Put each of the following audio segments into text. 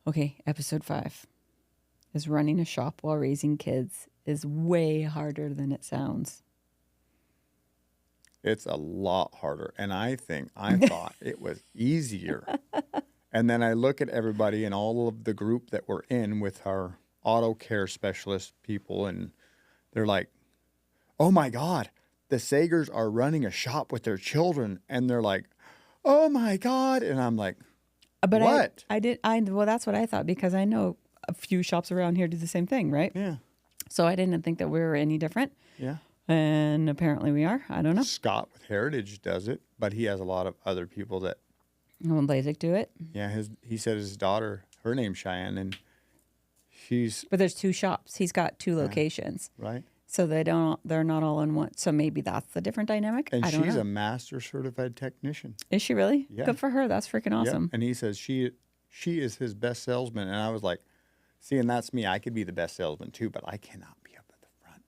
Okay, episode 5 is running a shop while raising kids is way harder than it sounds. It's a lot harder. And I thought it was easier. And then I look at everybody and all of the group that we're in with our auto care specialist people, and they're like, oh my God, the Sagers are running a shop with their children. And they're like, oh my God. And I'm like, But what? well, that's what I thought, because I know a few shops around here do the same thing, right? Yeah. So I didn't think that we were any different. Yeah. And apparently we are. I don't know. Scott with Heritage does it, but he has a lot of other people that, Will Blazek do it? yeah, he said his daughter, her name's Cheyenne, and she's, But there's 2 shops. He's got 2 locations. right? So they're not all in one. So maybe that's the different dynamic. And I don't she's know. a master certified technician. Is she really? Yeah. Good for her. That's freaking Yep. awesome. And he says she is his best salesman. And I was like, see, and that's me. I could be the best salesman too, but I cannot be up at the front.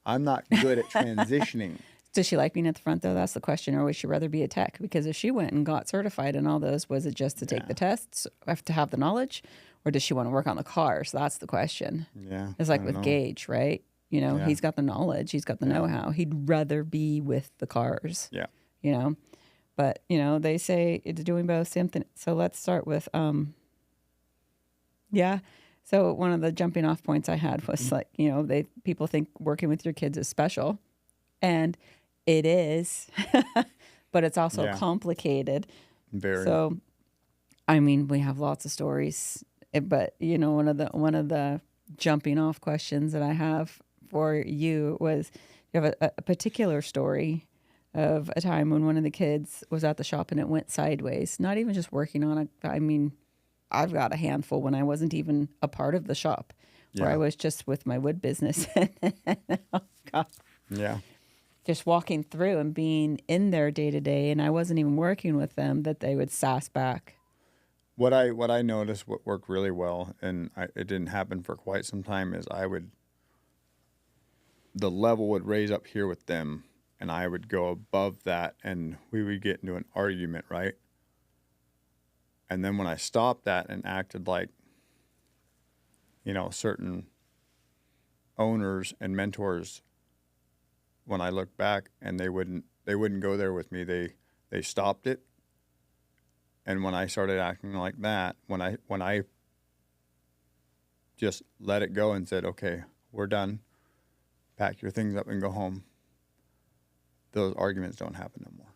I'm not good at transitioning. Does she like being at the front, though? That's the question. Or would she rather be a tech? Because if she went and got certified and all those, was it just to take the tests, to have the knowledge? Or does she want to work on the cars? That's the question. Yeah. It's like I with don't know. Gage, right? You know, Yeah. he's got the knowledge. He's got the know-how. He'd rather be with the cars. Yeah. You know? But, you know, they say it's doing both something. So let's start with, yeah. So one of the jumping off points I had was like, you know, people think working with your kids is special, and it is, but it's also Yeah. complicated. Very. So, I mean, we have lots of stories, but you know, one of the jumping off questions that I have for you was, you have a particular story of a time when one of the kids was at the shop and it went sideways. Not even just working on it. I mean, I've got a handful when I wasn't even a part of the shop, where Yeah. I was just with my wood business. Oh, God. Yeah. Just walking through and being in there day to day, and I wasn't even working with them, that they would sass back. What I noticed, what worked really well, and it didn't happen for quite some time, is the level would raise up here with them, and I would go above that, and we would get into an argument, right? And then when I stopped that and acted like, you know, certain owners and mentors, when I look back, and they wouldn't go there with me, they stopped it. And when I started acting like that, when I just let it go and said, okay, we're done, pack your things up and go home, those arguments don't happen no more.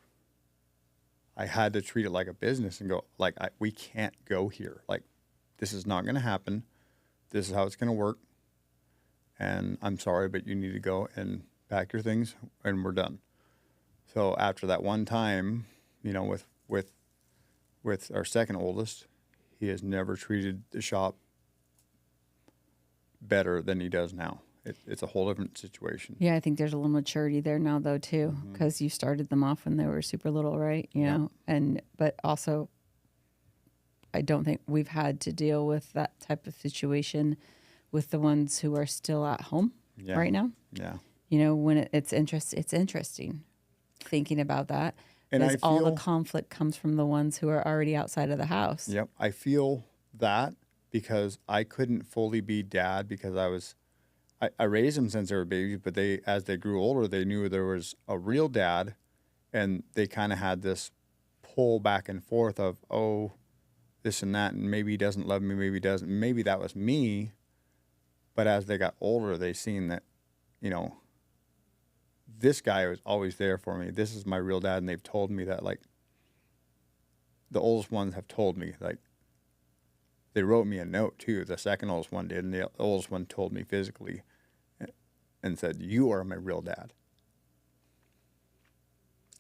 I had to treat it like a business and go, like, we can't go here. Like, this is not going to happen. This is how it's going to work. And I'm sorry, but you need to go and pack your things, and we're done. So after that one time, you know, with our second oldest, he has never treated the shop better than he does now. It's a whole different situation. Yeah, I think there's a little maturity there now, though, too, because you started them off when they were super little, right? You know, but also, I don't think we've had to deal with that type of situation with the ones who are still at home right now. Yeah. You know, when it's interesting thinking about that. And Because I all the feel- conflict comes from the ones who are already outside of the house. Yep. I feel that because I couldn't fully be dad because I raised them since they were babies, but as they grew older, they knew there was a real dad, and they kind of had this pull back and forth of, oh, this and that, and maybe he doesn't love me, maybe he doesn't. Maybe that was me. But as they got older, they seen that, you know, this guy was always there for me. This is my real dad. And they've told me that, like, the oldest ones have told me, like, they wrote me a note too. The second oldest one did. And the oldest one told me physically and said, you are my real dad.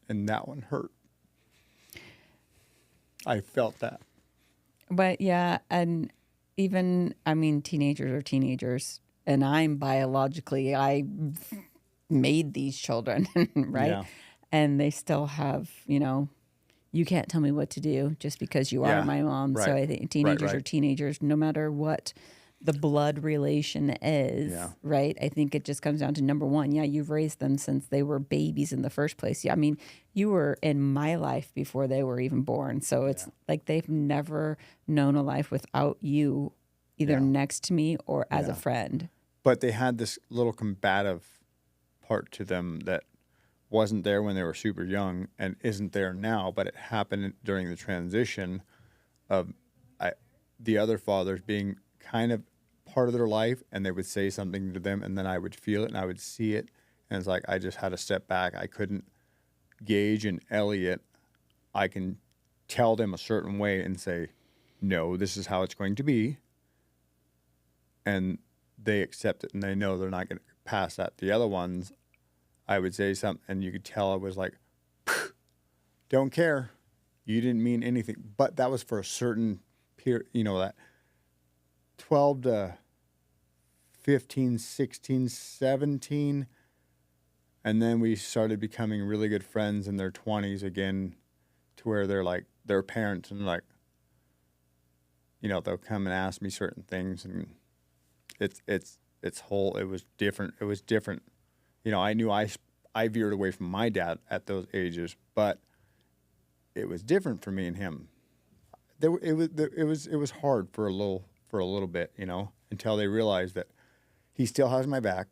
And that one hurt. I felt that. But yeah, and even, I mean, teenagers are teenagers, and I made these children, right? Yeah. And they still have, you know, you can't tell me what to do just because you are Yeah, my mom. So right. I think teenagers Right. are teenagers, no matter what the blood relation is, Yeah. right? I think it just comes down to number one. Yeah, you've raised them since they were babies in the first place. Yeah, I mean, you were in my life before they were even born. So it's Yeah. like they've never known a life without you, either Yeah. next to me or as a Yeah. friend. But they had this little combative part to them that wasn't there when they were super young and isn't there now, but it happened during the transition of the other fathers being kind of part of their life, and they would say something to them, and then I would feel it and I would see it, and it's like I just had to step back. I couldn't Gage and Elliot. I can tell them a certain way and say, no, this is how it's going to be, and they accept it and they know they're not going to pass that. The other ones, I would say something, and you could tell I was like, don't care. You didn't mean anything. But that was for a certain period, that 12 to 15, 16, 17. And then we started becoming really good friends in their 20s again, to where they're like their parents, and like, they'll come and ask me certain things, and it was different. It was different. I knew I veered away from my dad at those ages, but it was different for me and him. It was hard for a little bit, until they realized that he still has my back.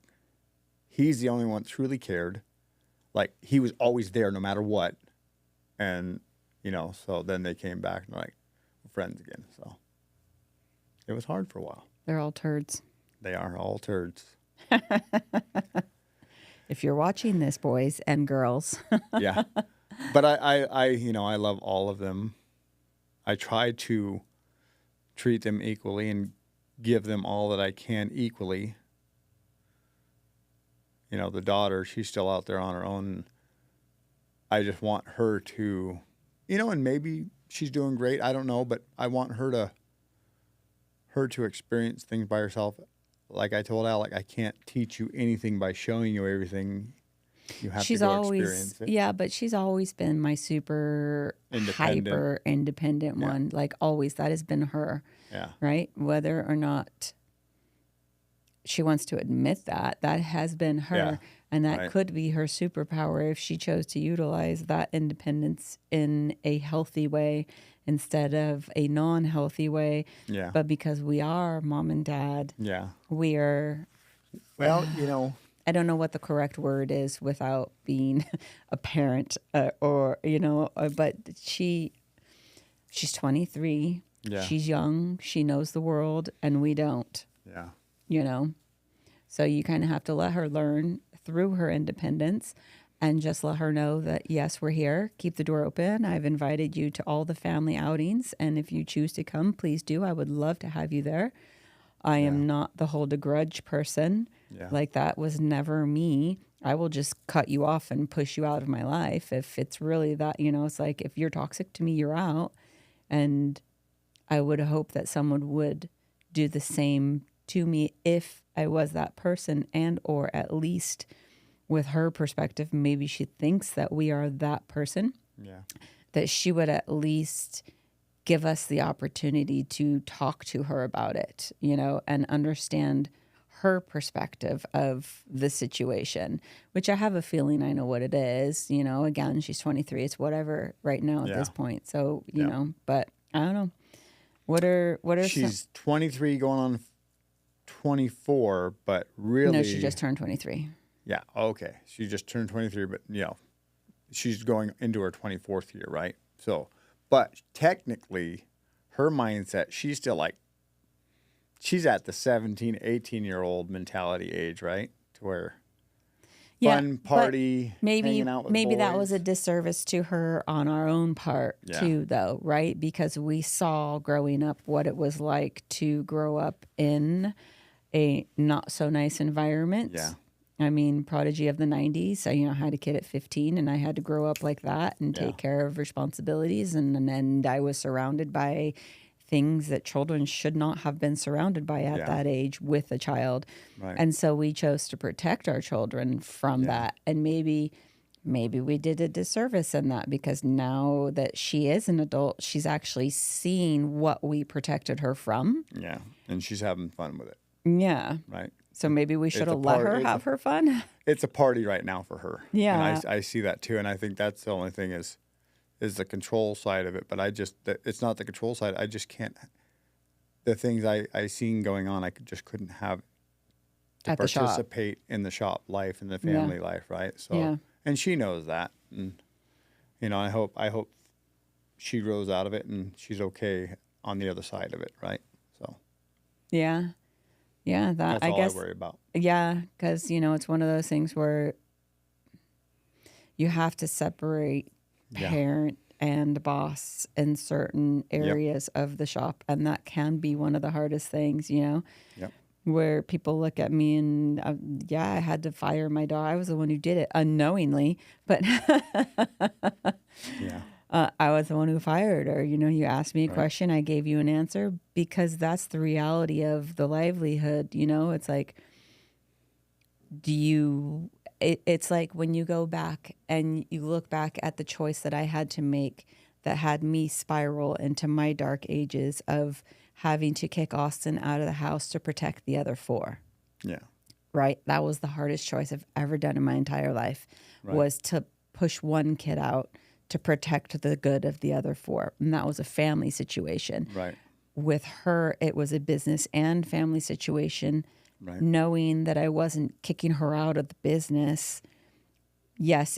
He's the only one that truly cared. Like, he was always there no matter what. And, so then they came back and like, we're friends again. So it was hard for a while. They're all turds. They are all turds. If you're watching this, boys and girls. Yeah. But I love all of them. I try to treat them equally and give them all that I can equally. The daughter, she's still out there on her own. I just want her to, and maybe she's doing great. I don't know, but I want her to experience things by herself. Like I told Alec, I can't teach you anything by showing you everything. You have to go experience it. Yeah, but she's always been my super Independent. hyper independent Yeah. one. Like always, that has been her. Yeah. Right? Whether or not she wants to admit that has been her. Yeah. And that Right. could be her superpower if she chose to utilize that independence in a healthy way instead of a non-healthy way. Yeah. But because we are mom and dad, Yeah. we are, Well, I don't know what the correct word is without being a parent but she's 23. Yeah. She's young. She knows the world and we don't, Yeah. So you kind of have to let her learn through her independence and just let her know that, yes, we're here. Keep the door open. I've invited you to all the family outings. And if you choose to come, please do. I would love to have you there. I am not the hold a grudge person. Yeah. Like that was never me. I will just cut you off and push you out of my life. If it's really that, it's like, if you're toxic to me, you're out. And I would hope that someone would do the same to me if I was that person, and or at least with her perspective, maybe she thinks that we are that person, Yeah. that she would at least give us the opportunity to talk to her about it, and understand her perspective of the situation, which I have a feeling I know what it is. Again, she's 23. It's whatever right now at this point. So, but I don't know. What are She's 23 going on 24, but really. No, she just turned 23. Yeah. Okay. She just turned 23, but she's going into her 24th year, right? So, but technically, her mindset, she's still like, she's at the 17, 18-year-old mentality age, right? To where fun, party, hanging out with maybe that boys. was a disservice to her on our own part too, though, right? Because we saw growing up what it was like to grow up in a not so nice environment. Yeah. I mean, prodigy of the 90s. I had a kid at 15 and I had to grow up like that and take care of responsibilities. And then I was surrounded by things that children should not have been surrounded by at that age with a child. Right. And so we chose to protect our children from that. And maybe maybe we did a disservice in that, because now that she is an adult, she's actually seeing what we protected her from. Yeah. And she's having fun with it, Yeah. right? So maybe we should It's a have let part. her have her fun. It's a party right now for her. And Yeah. I see that too. And I think that's the only thing is the control side of it. But it's not the control side. I just can't, the things I seen going on, just couldn't have to At the shop. participate in the shop life and the family life. Right. So, Yeah. and she knows that. And, I hope she grows out of it and she's okay on the other side of it. Right. So Yeah. Yeah. That, that's I all guess. I worry about. Yeah. Because, it's one of those things where you have to separate Yeah. parent and boss in certain areas of the shop. And that can be one of the hardest things, Yep. where people look at me and, I had to fire my dog. I was the one who did it unknowingly, but Yeah. I was the one who fired her. You asked me a Right. question, I gave you an answer, because that's the reality of the livelihood. It's like, it's like when you go back and you look back at the choice that I had to make that had me spiral into my dark ages of having to kick Austin out of the house to protect the other four. Yeah. Right? That was the hardest choice I've ever done in my entire life, Right. was to push one kid out to protect the good of the other four. And that was a family situation. Right. With her, it was a business and family situation, Right. knowing that I wasn't kicking her out of the business, yes,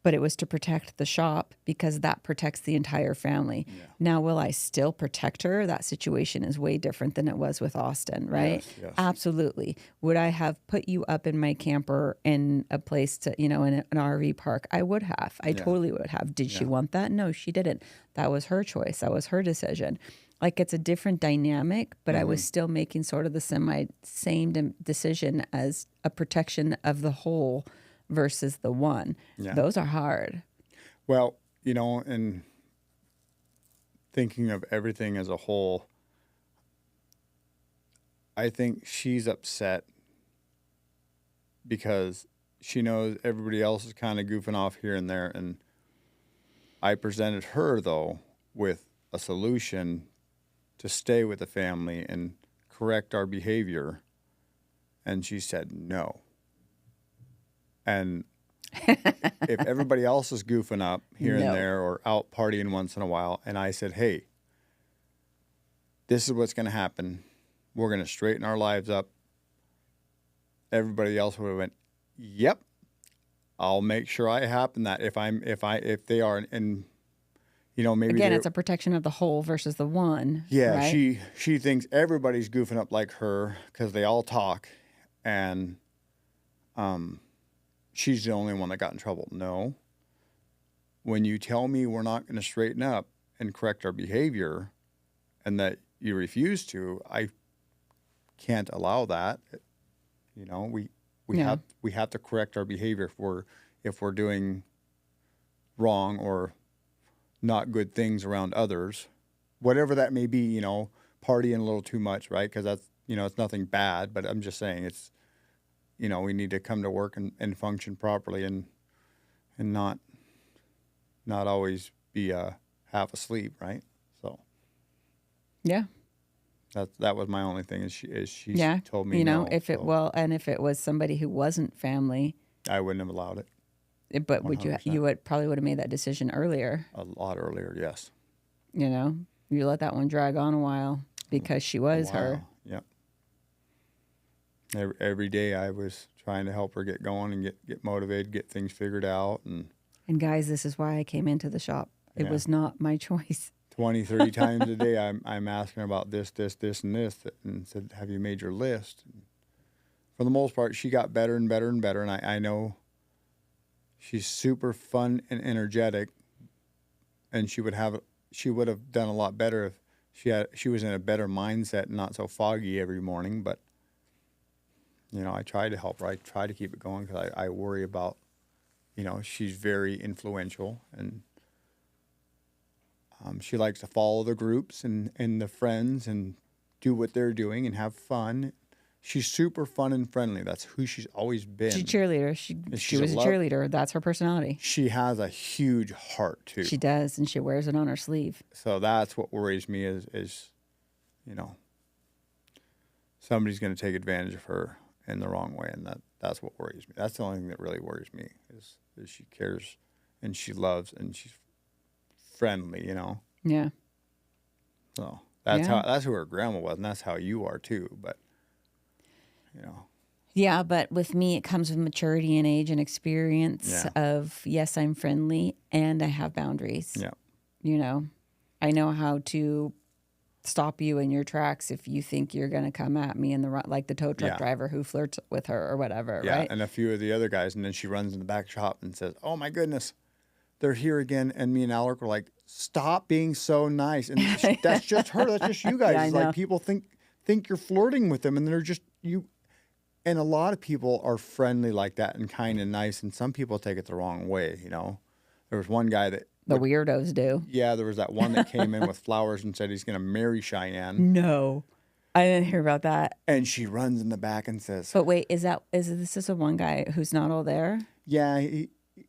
but it was to protect the shop, because that protects the entire family. Yeah. Now, will I still protect her? That situation is way different than it was with Austin, right? Yes. Absolutely. Would I have put you up in my camper in a place to, in an RV park? I would have. I totally would have. Did she want that? No, she didn't. That was her choice. That was her decision. Like, it's a different dynamic, but I was still making sort of the same decision as a protection of the whole versus the one. Yeah. Those are hard. Well, and thinking of everything as a whole, I think she's upset because she knows everybody else is kind of goofing off here and there. And I presented her, though, with a solution to stay with the family and correct our behavior. And she said no. And if everybody else is goofing up here No. and there or out partying once in a while, and I said, hey, this is what's going to happen. We're going to straighten our lives up. Everybody else would have went, yep, I'll make sure I happen that if they are, and maybe Again, it's a protection of the whole versus the one. yeah, right? she thinks everybody's goofing up like her because they all talk, and she's the only one that got in trouble. No. When you tell me we're not going to straighten up and correct our behavior, and that you refuse to, I can't allow that. We have to correct our behavior if we're doing wrong or not good things around others, whatever that may be. Partying a little too much, right? Because that's it's nothing bad, but I'm just saying it's we need to come to work and function properly and not always be half asleep, right? So Yeah. that was my only thing is she Yeah. told me no, if it if it was somebody who wasn't family, I wouldn't have allowed it. but 100%. you would probably would have made that decision earlier. A lot earlier, yes. You let that one drag on a while because she was her. Yep. Every day I was trying to help her get going and get motivated, get things figured out. And guys, this is why I came into the shop. It Yeah. was not my choice. 20, 30 times a day I'm asking her about this, and this, and said, have you made your list? And for the most part, she got better and better and better. And I know she's super fun and energetic, and she would have done a lot better if she was in a better mindset and not so foggy every morning. But I try to help her. I try to keep it going because I worry about, she's very influential, and she likes to follow the groups and the friends and do what they're doing and have fun. She's super fun and friendly. That's who she's always been. She's a cheerleader. And She was a cheerleader. That's her personality. She has a huge heart too. She does, and she wears it on her sleeve. So that's what worries me is somebody's going to take advantage of her in the wrong way, and that's what worries me. That's the only thing that really worries me is she cares and she loves and she's friendly, Yeah. So that's who her grandma was, and that's how you are too. But Yeah, but with me, it comes with maturity and age and experience Yeah. of, yes, I'm friendly and I have boundaries. yeah, I know how to stop you in your tracks if you think you're going to come at me in the like the tow truck Yeah. driver who flirts with her or whatever, yeah, right? and a few of the other guys, and then she runs in the back shop and says, "Oh my goodness, they're here again." And me and Alec were like, "Stop being so nice." And that's just her. That's just you guys. Yeah, I It's know. like people think you're flirting with them, and they're just you. And a lot of people are friendly like that and kind and nice, and some people take it the wrong way. There was one guy that The weirdos do. yeah, there was that one that came in with flowers and said he's going to marry Cheyenne, No, I didn't hear about that. and she runs in the back and says, But wait, is this a one guy who's not all there? "Yeah,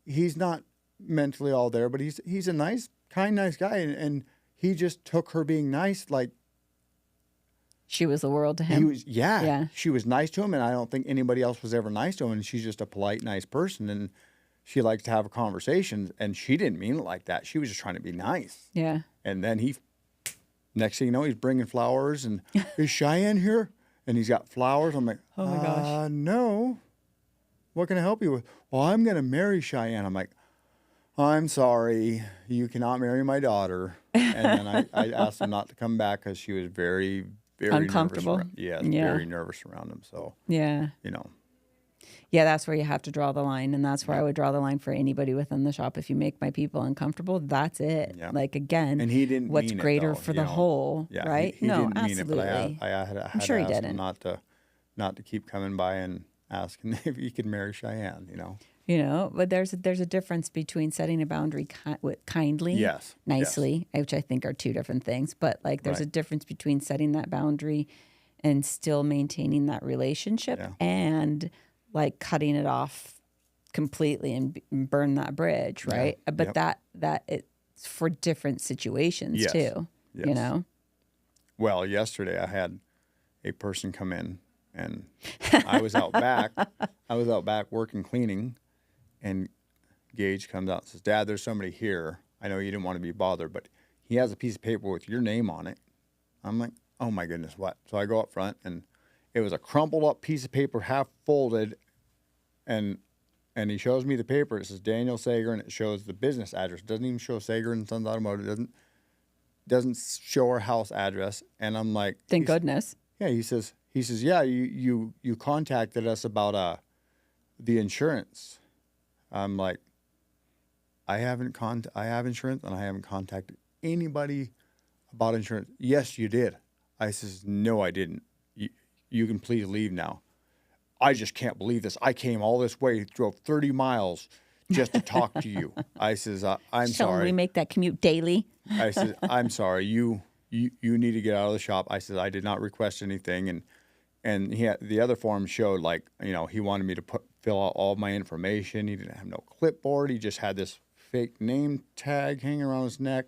he's not mentally all there, but he's a nice, nice guy, and he just took her being nice like." She was the world to He him. was, yeah, Yeah. She was nice to him, and I don't think anybody else was ever nice to him. And she's just a polite, nice person, and she likes to have a conversation. And she didn't mean it like that. She was just trying to be nice. Yeah. And then next thing you know, he's bringing flowers, and is Cheyenne here? And he's got flowers. I'm like, Oh my gosh. No. What can I help you with? Well, I'm going to marry Cheyenne. I'm like, I'm sorry, you cannot marry my daughter. And then I asked him not to come back because she was very, very Uncomfortable? nervous. Yeah, Yeah. very nervous around him. So, Yeah. Yeah, that's where you have to draw the line. And that's where I would draw the line for anybody within the shop. If you make my people uncomfortable, that's it. Yeah. Like, again, and he didn't what's mean it, greater though, for the whole, Yeah, right? He No, didn't absolutely. mean it, but I had sure to he ask didn't. him not to keep coming by and asking if he could marry Cheyenne, But there's a difference between setting a boundary kindly, Yes, nicely, which I think are two different things. But like, there's a Right. difference between setting that boundary and still maintaining that relationship, Yeah. and like cutting it off completely and burn that bridge, right? But Yep. that it's for different situations Yes. too. Yes. Well, yesterday I had a person come in, and I was out back. I was out back working cleaning, and Gage comes out and says, "Dad, there's somebody here. I know you didn't want to be bothered, but he has a piece of paper with your name on it." I'm like, "Oh my goodness, what?" So I go up front, and it was a crumpled up piece of paper, half folded, and he shows me the paper. It says Daniel Sager, and it shows the business address. It doesn't even show Sager and Sons Automotive. It doesn't show our house address. And I'm like, Thank goodness. yeah, he says, yeah, you contacted us about the insurance. I'm like, I have insurance, and I haven't contacted anybody about insurance. Yes, you did. I says, no, I didn't. You can please leave now. I just can't believe this. I came all this way, drove 30 miles just to talk to you. I says, I'm Shall sorry. we make that commute daily? I said, I'm sorry. You need to get out of the shop. I said, I did not request anything. And the other form showed, like, he wanted me to fill out all my information. He didn't have no clipboard. He just had this fake name tag hanging around his neck.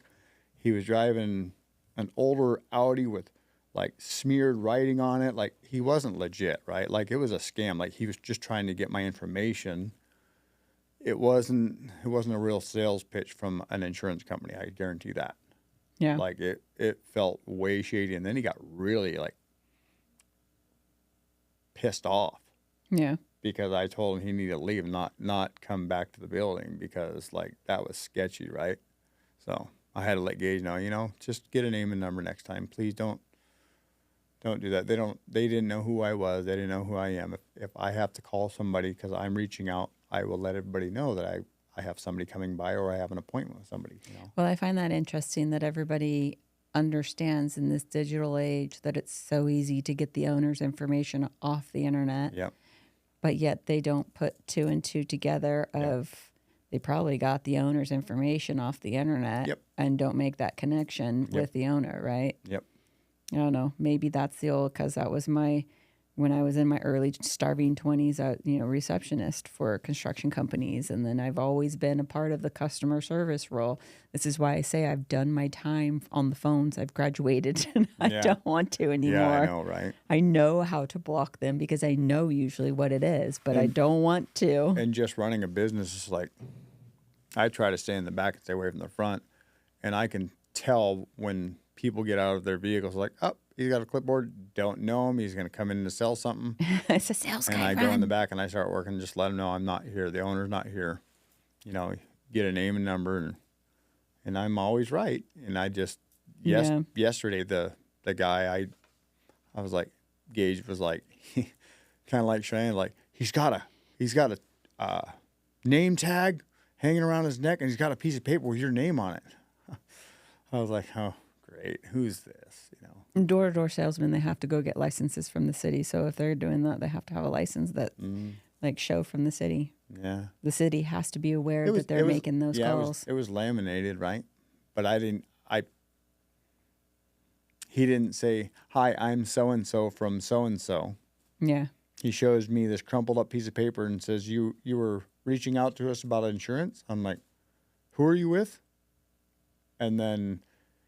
He was driving an older Audi with like smeared writing on it. Like, he wasn't legit, right? Like, it was a scam. Like, he was just trying to get my information. It wasn't a real sales pitch from an insurance company. I guarantee that. Yeah. Like, it felt way shady. And then he got really like pissed off Yeah. because I told him he needed to leave and not come back to the building because like that was sketchy, right? So I had to let Gage know, just get a name and number next time. Please don't do that. They didn't know who I was. They didn't know who I am. If I have to call somebody because I'm reaching out, I will let everybody know that I have somebody coming by or I have an appointment with somebody, Well, I find that interesting that everybody understands in this digital age that it's so easy to get the owner's information off the internet. Yep. But yet they don't put two and two together of they probably got the owner's information off the internet Yep. and don't make that connection Yep. with the owner, right? Yep. I don't know. Maybe that's the old, because that was my when I was in my early starving 20s, receptionist for construction companies. And then I've always been a part of the customer service role. This is why I say I've done my time on the phones. I've graduated and I Yeah. don't want to anymore. Yeah, I know, right? I know how to block them because I know usually what it is, but I don't want to. And just running a business is like, I try to stay in the back and stay away from the front. And I can tell when people get out of their vehicles, like, oh, he's got a clipboard, don't know him, he's going to come in to sell something. It's a sales guy. And I run. go in the back and I start working, just let them know I'm not here. The owner's not here. You know, get a name and number, and I'm always right. And I just, yesterday, the guy, I was like, Gage was like, kind of like Cheyenne, like, he's got a name tag hanging around his neck, and he's got a piece of paper with your name on it. I was like, oh, great. Who's this? You know, Door-to-door salesmen, they have to go get licenses from the city. So if they're doing that, they have to have a license that like show from the city. Yeah. The city has to be aware that they're making those calls. It was laminated, right? But he didn't say, hi, I'm so-and-so from so-and-so. Yeah. He shows me this crumpled up piece of paper and says, you were reaching out to us about insurance? I'm like, who are you with? And then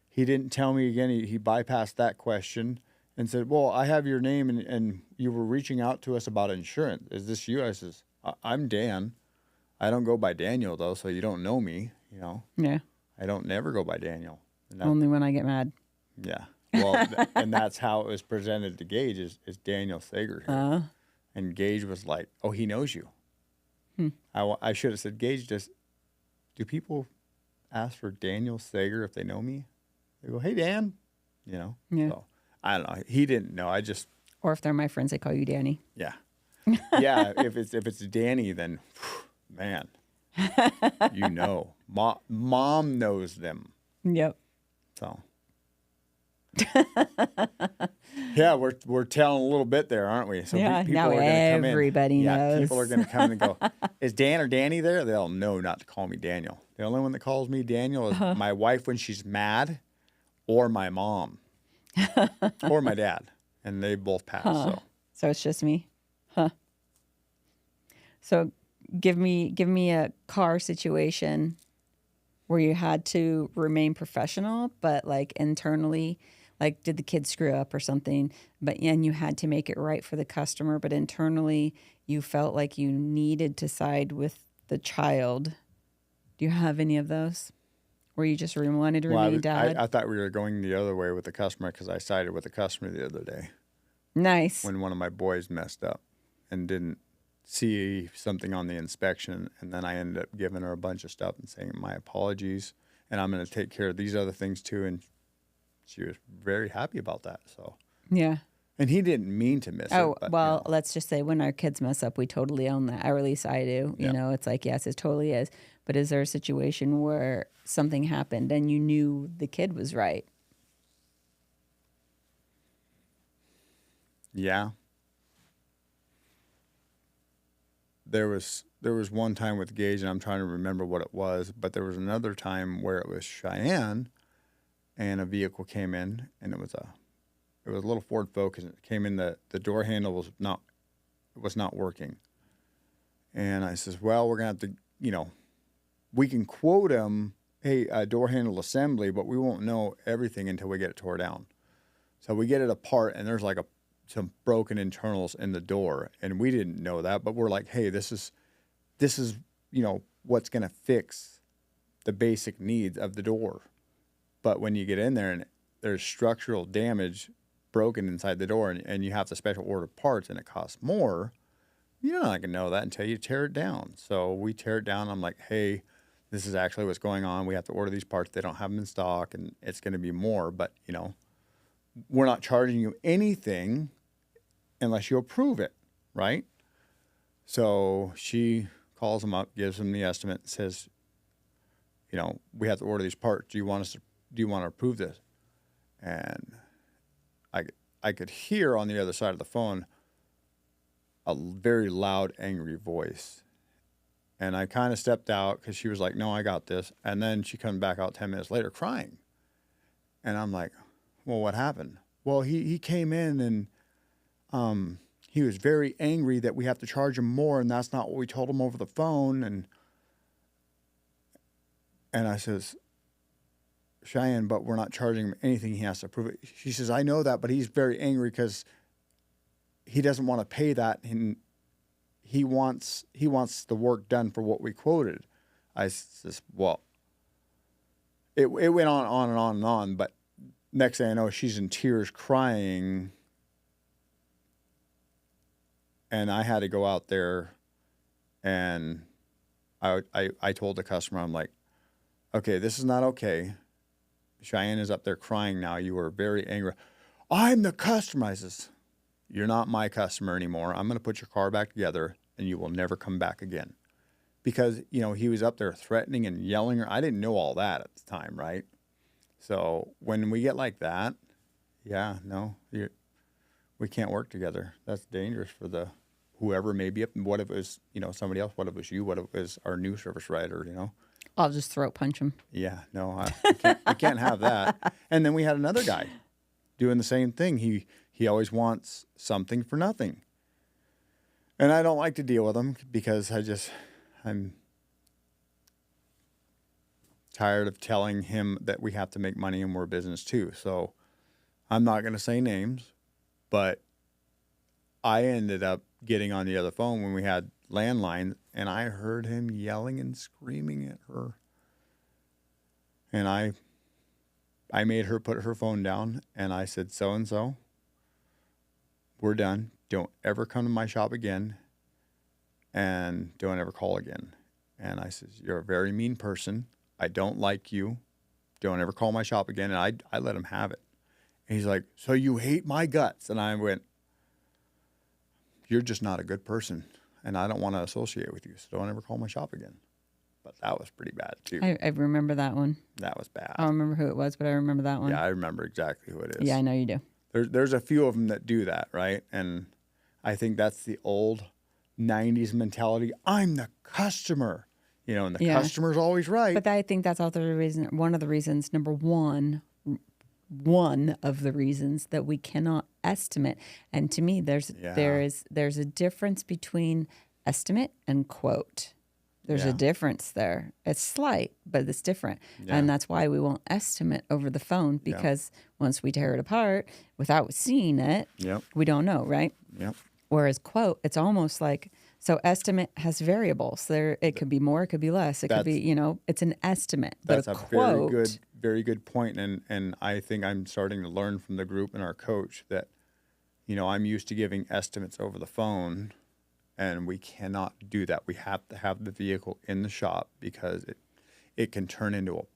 he didn't tell me again. He bypassed that question and said, well, I have your name and you were reaching out to us about insurance. Is this you? I says, I'm Dan. I don't go by Daniel, though, so you don't know me, you know. Yeah. I don't never go by Daniel. Only when I get mad. Yeah. Well, and that's how it was presented to Gage is Daniel Sager here. And Gage was like, oh, he knows you. I should have said, Gage, do people ask for Daniel Sager if they know me? They go, hey, Dan. You know? Yeah. So, I don't know. He didn't know. Or if they're my friends, they call you Danny. Yeah. Yeah, if it's Danny, then, man, you know. Mom knows them. Yep. So. Yeah, we're telling a little bit there, aren't we? So yeah, people now are gonna everybody come in. knows. Yeah, people are going to come and go, is Dan or Danny there? They'll know not to call me Daniel. The only one that calls me Daniel is my wife when she's mad, or my mom, or my dad, and they both pass. So it's just me, huh? So give me a car situation where you had to remain professional, but like internally. Like, did the kid screw up or something? And you had to make it right for the customer, but internally you felt like you needed to side with the child. Do you have any of those? Where you just wanted to remain dad? I thought we were going the other way with the customer because I sided with the customer the other day. Nice. When one of my boys messed up and didn't see something on the inspection, and then I ended up giving her a bunch of stuff and saying, my apologies, and I'm going to take care of these other things too, and she was very happy about that. So yeah, and he didn't mean to miss it. But, well, you know. let's just say when our kids mess up, we totally own that. Or at least I do. You know, it's like, yes, it totally is. But is there a situation where something happened and you knew the kid was right? Yeah. There was one time with Gage, and I'm trying to remember what it was, but there was another time where it was Cheyenne. And a vehicle came in, and it was a little Ford Focus. And it came in, the door handle was not working. And I says, well, we're gonna have to, you know, we can quote them, hey, door handle assembly, but we won't know everything until we get it tore down. So we get it apart, and there's like some broken internals in the door, and we didn't know that, but we're like, hey, this is you know what's gonna fix the basic needs of the door. But when you get in there and there's structural damage broken inside the door and you have to special order parts and it costs more, you're not going to know that until you tear it down. So we tear it down. I'm like, hey, this is actually what's going on. We have to order these parts. They don't have them in stock, and it's going to be more. But, you know, we're not charging you anything unless you approve it, right? So she calls them up, gives them the estimate, and says, you know, we have to order these parts. Do you want to approve this? And I could hear on the other side of the phone a very loud, angry voice. And I kind of stepped out because she was like, no, I got this. And then she comes back out 10 minutes later crying. And I'm like, well, what happened? Well, he came in and he was very angry that we have to charge him more, and that's not what we told him over the phone. And I says, Cheyenne, but we're not charging him anything. He has to prove it. She says, I know that, but he's very angry because he doesn't want to pay that, and he wants the work done for what we quoted. I says, well, it went on and on and on, but next thing I know, she's in tears crying, and I had to go out there, and I told the customer, I'm like, okay, this is not okay. Cheyenne is up there crying now. You are very angry. I'm the customer. I says, you're not my customer anymore. I'm going to put your car back together, and you will never come back again. Because, he was up there threatening and yelling. I didn't know all that at the time, right? So when we get like that, we can't work together. That's dangerous for whoever may be up. What if it was, somebody else? What if it was you? What if it was our new service writer, I'll just throat punch him. Yeah, no, I can't have that. And then we had another guy doing the same thing. He always wants something for nothing. And I don't like to deal with him because I'm tired of telling him that we have to make money and we're a business too. So I'm not going to say names, but I ended up getting on the other phone when we had landline, and I heard him yelling and screaming at her. And I made her put her phone down, and I said, so-and-so, we're done. Don't ever come to my shop again, and don't ever call again. And I said, you're a very mean person. I don't like you. Don't ever call my shop again. And I let him have it. And he's like, so you hate my guts? And I went, you're just not a good person, and I don't want to associate with you, so don't ever call my shop again. But that was pretty bad, too. I remember that one. That was bad. I don't remember who it was, but I remember that one. Yeah, I remember exactly who it is. Yeah, I know you do. There's a few of them that do that, right? And I think that's the old 90s mentality. I'm the customer, and the customer's always right. But I think that's also the reason, one of the reasons, number one of the reasons that we cannot estimate. And to me, there's a difference between estimate and quote. There's a difference there. It's slight, but it's different. Yeah. And that's why we won't estimate over the phone, because once we tear it apart without seeing it, we don't know, right? Yep. Whereas quote, it's almost like, so estimate has variables. It could be more, it could be less. It could be, it's an estimate. That's but a quote, very good point. And I think I'm starting to learn from the group and our coach that, I'm used to giving estimates over the phone, and we cannot do that. We have to have the vehicle in the shop because it can turn into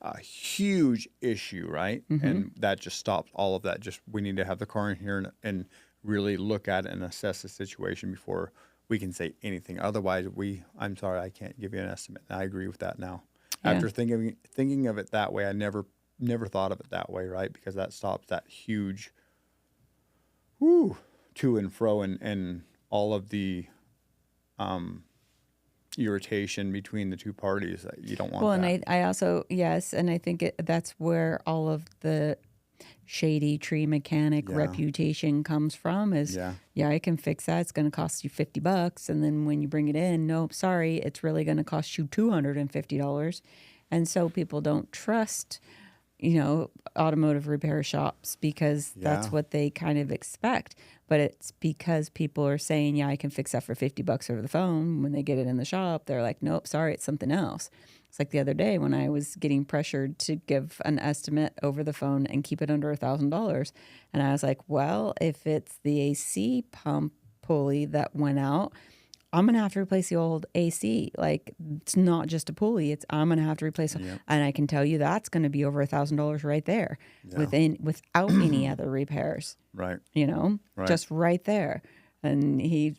a huge issue, right? Mm-hmm. And that just stops all of that. We need to have the car in here and really look at it and assess the situation before we can say anything. Otherwise, I'm sorry, I can't give you an estimate. And I agree with that now. Yeah. After thinking of it that way, I never thought of it that way, right? Because that stops that huge to and fro and all of the irritation between the two parties. You don't want that. And I also, yes, and I think that's where all of the shady tree mechanic reputation comes from is, I can fix that. It's going to cost you $50. And then when you bring it in, nope, sorry, it's really going to cost you $250. And so people don't trust, automotive repair shops because that's what they kind of expect. But it's because people are saying, I can fix that for $50 over the phone. When they get it in the shop, they're like, nope, sorry, it's something else. It's like the other day when I was getting pressured to give an estimate over the phone and keep it under $1,000. And I was like, well, if it's the AC pump pulley that went out, I'm going to have to replace the old AC. Like, it's not just a pulley. I'm going to have to replace it. Yep. And I can tell you that's going to be over $1,000 right there without any other repairs. Right. Just right there. And he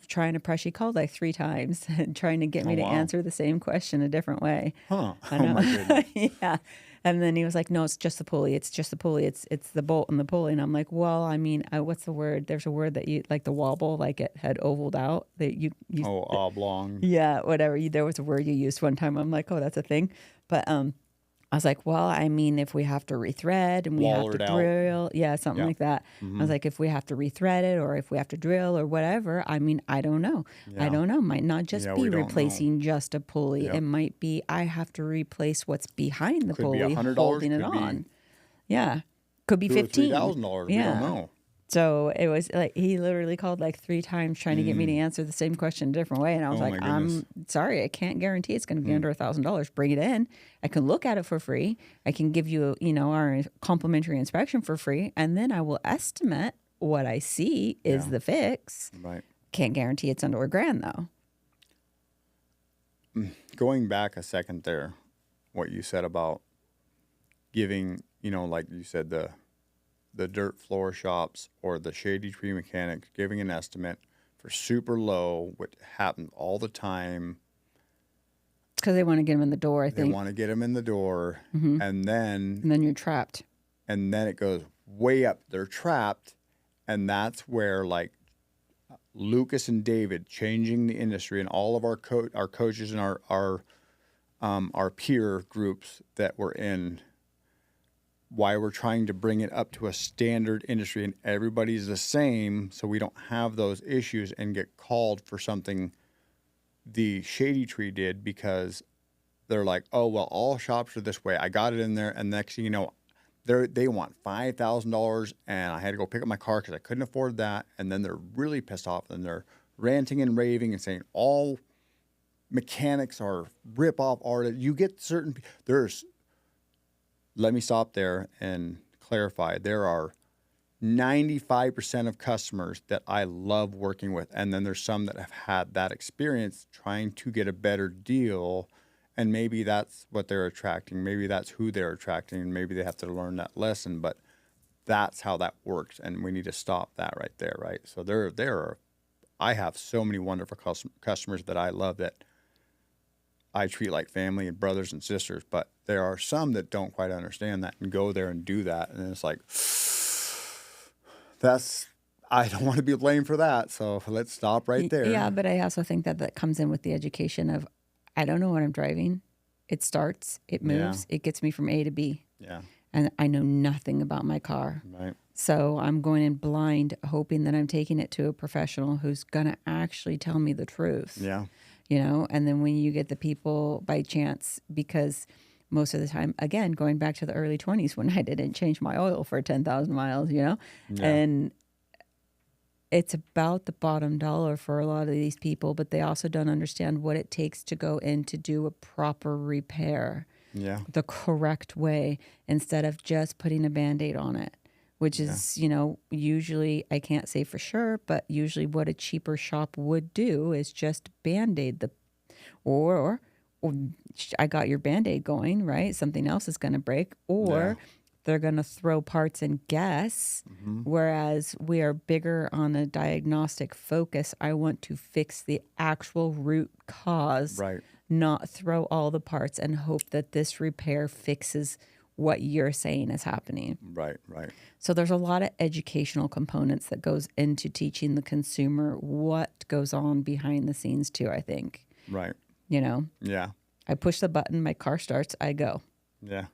called like 3 times trying to get me to answer the same question a different way. Huh. I know. Oh my goodness. Yeah. And then he was like, no, it's just the pulley. It's just the pulley. It's the bolt and the pulley. And I'm like, well, I mean, what's the word? There's a word that you, like the wobble, like it had ovaled out. That you oblong. Yeah, whatever. There was a word you used one time. I'm like, oh, that's a thing. But I was like, well, I mean, if we have to rethread and we have to Wallered out. drill, yeah, something Yeah. like that. I was like, if we have to rethread it or if we have to drill or whatever, I mean, I don't know. I Yeah. don't know. Might not just Yeah, be we don't know. replacing just a pulley. Yep. It might be I have to replace what's behind the Could be pulley $100, holding it could be on. Yeah. Could be $2,000 or 15. $3,000. We Yeah. don't know. So it was like he literally called like 3 times trying to get me to answer the same question a different way. And I was Oh, like, my goodness. I'm sorry, I can't guarantee it's going to be under $1,000. Bring it in. I can look at it for free. I can give you, our complimentary inspection for free. And then I will estimate what I see is Yeah. the fix. Right. Can't guarantee it's under $1,000 though. Going back a second there, what you said about giving, like you said, the dirt floor shops or the shady tree mechanics giving an estimate for super low, which happens all the time. It's because they want to get them in the door, I They think. want to get them in the door, Mm-hmm. and then You're trapped. it goes way up. They're trapped, and that's where like Lucas and David changing the industry and all of our coaches and our peer groups that we're in. Why we're trying to bring it up to a standard industry and everybody's the same, so we don't have those issues and get called for something the Shady Tree did, because they're like, oh well, all shops are this way. I got it in there, and next thing you know, they want $5,000, and I had to go pick up my car because I couldn't afford that. And then they're really pissed off, and they're ranting and raving and saying all mechanics are rip-off artists. You get certain let me stop there and clarify. There are 95% of customers that I love working with. And then there's some that have had that experience trying to get a better deal. And maybe that's what they're attracting. Maybe that's who they're attracting. And maybe they have to learn that lesson. But that's how that works. And we need to stop that right there, right? So I have so many wonderful customers that I love that I treat like family and brothers and sisters, but there are some that don't quite understand that and go there and do that. And it's like, I don't want to be blamed for that. So let's stop right there. Yeah, but I also think that comes in with the education of, I don't know what I'm driving. It starts, it moves, it gets me from A to B. Yeah. And I know nothing about my car. Right. So I'm going in blind, hoping that I'm taking it to a professional who's going to actually tell me the truth. Yeah. And then when you get the people by chance, because most of the time, again, going back to the early 20s when I didn't change my oil for 10,000 miles, Yeah. and it's about the bottom dollar for a lot of these people, but they also don't understand what it takes to go in to do a proper repair Yeah. the correct way instead of just putting a Band-Aid on it, which is, usually, I can't say for sure, but usually what a cheaper shop would do is just Band-Aid or I got your Band-Aid going, right? Something else is going to break, or they're going to throw parts and guess. Whereas we are bigger on a diagnostic focus. I want to fix the actual root cause, Right. not throw all the parts and hope that this repair fixes what you're saying is happening. Right. Right. So there's a lot of educational components that goes into teaching the consumer what goes on behind the scenes too, I think. Right. You know, Yeah. I push the button, my car starts, I go. Yeah.